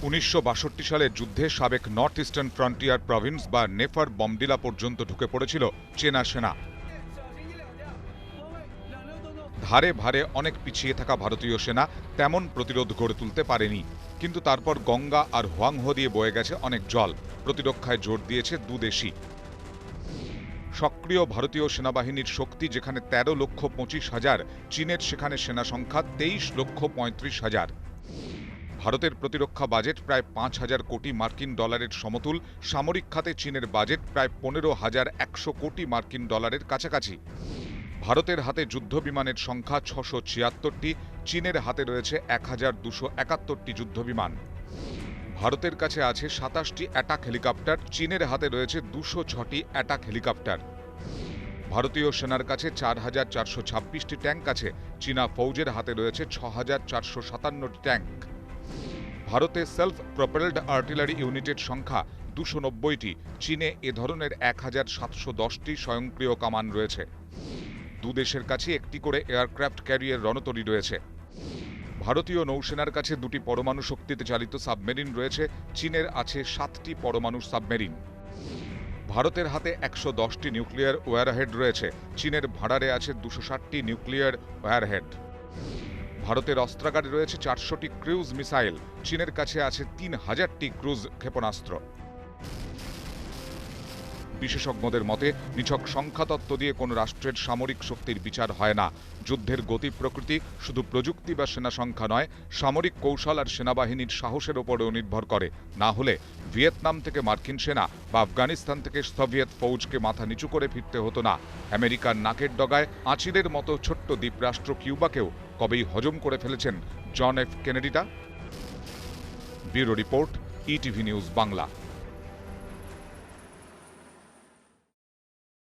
1962 সালের যুদ্ধে সাবেক নর্থ ইস্টার্ন ফ্রন্টিয়ার প্রভিন্স বা নেফার বমডিলা পর্যন্ত ঢুকে পড়েছিল চেনা সেনা। ধারে ভারে অনেক পিছিয়ে থাকা ভারতীয় সেনা তেমন প্রতিরোধ গড়ে তুলতে পারেনি, কিন্তু তারপর গঙ্গা আর হোয়াংহো দিয়ে বয়ে গেছে অনেক জল। প্রতিরক্ষায় জোর দিয়েছে দুদেশই। সক্রিয় ভারতীয় সেনাবাহিনীর শক্তি যেখানে 13,25,000, চীনের সেখানে সেনা সংখ্যা 23,35,000। ভারতের প্রতিরক্ষা বাজেট প্রায় 5,000 কোটি মার্কিন ডলারের সমতুল। সামরিক খাতে চীনের বাজেট প্রায় 15,100 কোটি মার্কিন ডলারের কাছাকাছি। ভারতের হাতে যুদ্ধ বিমানের সংখ্যা 676টি, চীনের হাতে রয়েছে 1,271টি যুদ্ধ বিমান। ভারতের কাছে আছে 27টি অ্যাটাক হেলিকপ্টার, চীনের হাতে রয়েছে 206টি অ্যাটাক হেলিকপ্টার। ভারতীয় সেনার কাছে 4,426টি ট্যাঙ্ক আছে, চীনা ফৌজের হাতে রয়েছে 6,457টি ট্যাঙ্ক। ভারতে সেলফ প্রপেলড আর্টিলারি ইউনিটের সংখ্যা 290টি, চীনে এ ধরনের 1,710টি স্বয়ংক্রিয় কামান রয়েছে। দুদেশের কাছে একটি করে এয়ারক্রাফট ক্যারিয়ার রণতরী রয়েছে। ভারতীয় নৌসেনার কাছে 2টি পরমাণু শক্তিতে চালিত সাবমেরিন রয়েছে, চীনের আছে 7টি পরমাণু সাবমেরিন। ভারতের হাতে 110টি নিউক্লিয়ার ওয়ারহেড রয়েছে, চীনের ভাড়ারে আছে 260টি নিউক্লিয়ার ওয়ারহেড। ভারতের অস্ত্রাগারে রয়েছে 400টি ক্রুজ মিসাইল, চীনের কাছে আছে 3,000টি ক্রুজ ক্ষেপণাস্ত্র। বিশেষজ্ঞদের মতে নিছক সংখ্যাতত্ত্ব দিয়ে কোনো রাষ্ট্রের সামরিক শক্তির বিচার হয় না। যুদ্ধের গতি প্রকৃতি শুধু প্রযুক্তি বা সেনা সংখ্যা নয়, সামরিক কৌশল আর সেনাবাহিনীর সাহসের ওপরেও নির্ভর করে। না হলে ভিয়েতনাম থেকে মার্কিন সেনা বা আফগানিস্তান থেকে সোভিয়েত ফৌজকে মাথা নিচু করে ফিরতে হতো না। আমেরিকার নাকের ডগায় আঁচিলের মতো ছোট্ট দ্বীপরাষ্ট্র কিউবাকেও কবেই হজম করে ফেলেছেন জন এফ কেনেডিটা। Bureau report, ETV News Bangla.